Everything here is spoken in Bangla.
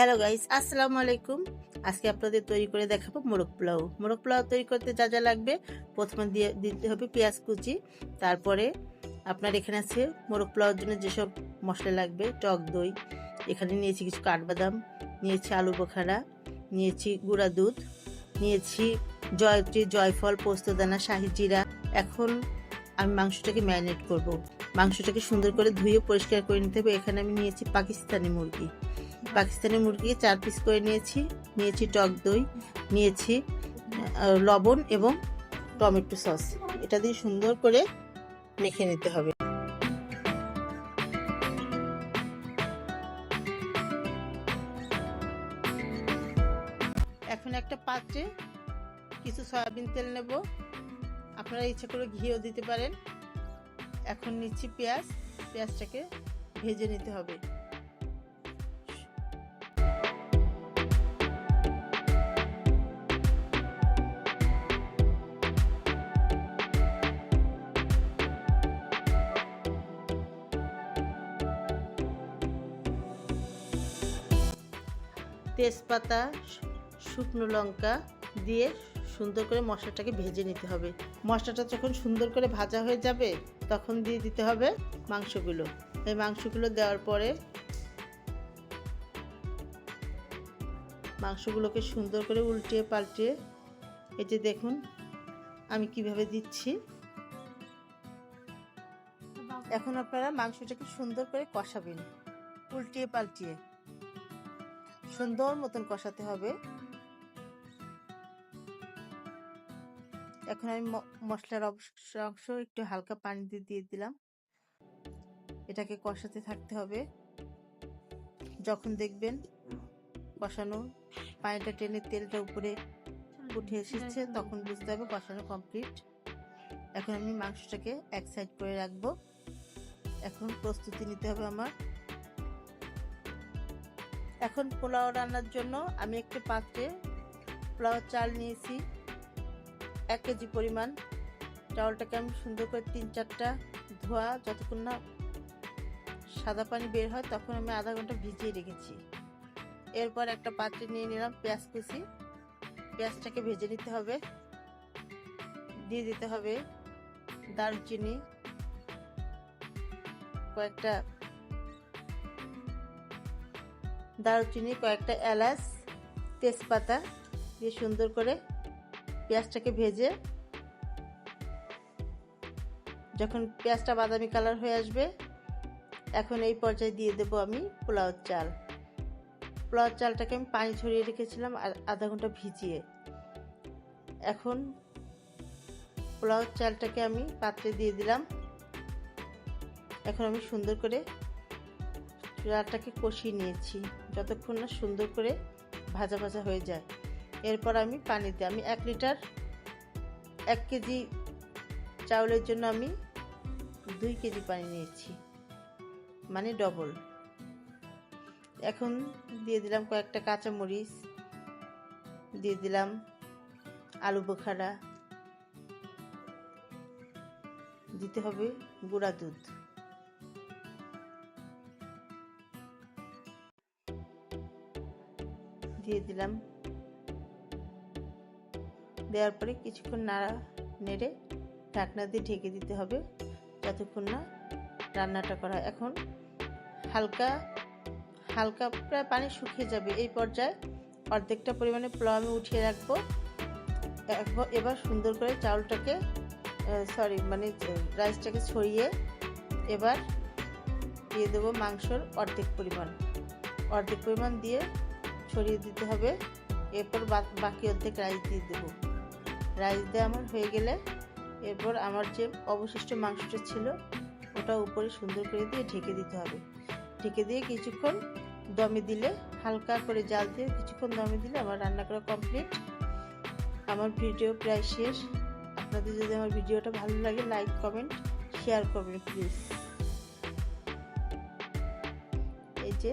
হ্যালো গাইস, আসসালামু আলাইকুম। আজকে আপনাদের তৈরি করে দেখাবো মোরগ পোলাও। মোরগ পোলাও তৈরি করতে যা যা লাগবে, প্রথমে দিতে হবে পেঁয়াজ কুচি। তারপরে আপনার এখানে আছে মোরগ পোলাওর জন্য যেসব মশলা লাগবে, টক দই, এখানে নিয়েছি কিছু কাঠবাদাম, নিয়েছি আলু বোখারা, নিয়েছি গুঁড়া দুধ, নিয়েছি জয়ত্রী, জয়ফল, পোস্তদানা, শাহি জিরা। এখন আমি মাংসটাকে ম্যারিনেট করব। মাংসটাকে সুন্দর করে ধুয়ে পরিষ্কার করে নিতে হবে। এখানে আমি নিয়েছি পাকিস্তানি মুরগি 4 পিস করে নিয়েছি টক দই, নিয়েছি লবণ এবং টমেটো সস। এটা দিয়ে সুন্দর করে মেখে নিতে হবে। এখন একটা পাত্রে কিছু সয়াবিন তেল নেব, আপনারা ইচ্ছা করে ঘিও দিতে পারেন। এখন নিচ্ছি পেঁয়াজটাকে ভেজে নিতে হবে। তেজপাতা, শুকনো লঙ্কা দিয়ে সুন্দর করে মশলাটাকে ভেজে নিতে হবে। মশলাটা যখন সুন্দর করে ভাজা হয়ে যাবে, তখন দিয়ে দিতে হবে মাংসগুলো। এই মাংসগুলো দেওয়ার পরে মাংসগুলোকে সুন্দর করে উল্টিয়ে পাল্টিয়ে, এই যে দেখুন আমি কিভাবে দিচ্ছি। এখন আপনারা মাংসটাকে সুন্দর করে কষাবেন, উল্টিয়ে পাল্টিয়ে সুন্দর মতন কষাতে হবে। এখন আমি মশলার অংশ একটু হালকা পানি দিয়ে দিলাম। এটাকে কষাতে থাকতে হবে। যখন দেখবেন কষানো পানিটা টেনে তেলটা উপরে উঠে এসেছে, তখন বুঝতে হবে কষানো কমপ্লিট। এখন আমি মাংসটাকে এক সাইড করে রাখবো। এখন প্রস্তুতি নিতে হবে আমার। এখন পোলাও রান্নার জন্য আমি একটা পাত্রে পোলাওর চাল নিয়েছি 1 কেজি পরিমাণ। চাউলটাকে আমি সুন্দর করে 3-4টা ধোয়া, যতক্ষণ না সাদা পানি বের হয় তখন আমি আধা ঘন্টা ভিজিয়ে রেখেছি। এরপর একটা পাত্রে নিয়ে নিলাম পেঁয়াজ কুচি। পেঁয়াজটাকে ভেজে নিতে হবে। দিয়ে দিতে হবে দারুচিনি, কয়েকটা এলাচ, তেজপাতা দিয়ে সুন্দর করে পেঁয়াজটাকে ভেজে, যখন পেঁয়াজটা বাদামি কালার হয়ে আসবে, এখন এই পর্যায়ে দিয়ে দেব আমি পোলাওর চাল। পোলাওর চালটাকে আমি পানি ঝরিয়ে রেখেছিলাম আধা ঘন্টা ভিজিয়ে। এখন পোলাওর চালটাকে আমি পাত্রে দিয়ে দিলাম। এখন আমি সুন্দর করে চালটাকে কষিয়ে নিয়েছি যতক্ষণ না সুন্দর করে ভাজা ভাজা হয়ে যায়। এরপর আমি পানি দিই। আমি 1 কেজি চাউলের জন্য আমি 2 কেজি পানি নিয়েছি, মানে ডবল। এখন দিয়ে দিলাম কয়েকটা কাঁচামরিচ, দিয়ে দিলাম আলু বোখারা, দিতে হবে গুঁড়া দুধ, দিয়ে দিলাম। দেওয়ার পরে কিছুক্ষণ নেড়ে ঢাকনা দিয়ে ঢেকে দিতে হবে যতক্ষণ না রান্নাটা করা হয়। এখন হালকা প্রায় পানি শুকিয়ে যাবে। এই পর্যায়ে অর্ধেকটা পরিমাণে পোলাও আমি উঠিয়ে রাখবো। এবার সুন্দর করে চাউলটাকে রাইসটাকে ছড়িয়ে এবার দিয়ে দেবো মাংসর অর্ধেক পরিমাণ দিয়ে ছড়িয়ে দিতে হবে। এরপর বাকি অর্ধেক রাইস দিয়ে দেবো। রাইস দিয়ে আমার হয়ে গেলে এরপর আমার যে অবশিষ্ট মাংসটা ছিল ওটা উপরে সুন্দর করে দিয়ে ঢেকে দিতে হবে। ঢেকে দিয়ে কিছুক্ষণ দমে দিলে, হালকা করে জাল দিয়ে কিছুক্ষণ দমে দিলে আমার রান্না করা কমপ্লিট। আমার ভিডিও প্রায় শেষ। আপনাদের যদি আমার ভিডিওটা ভালো লাগে, লাইক, কমেন্ট, শেয়ার করবেন প্লিজ। এই যে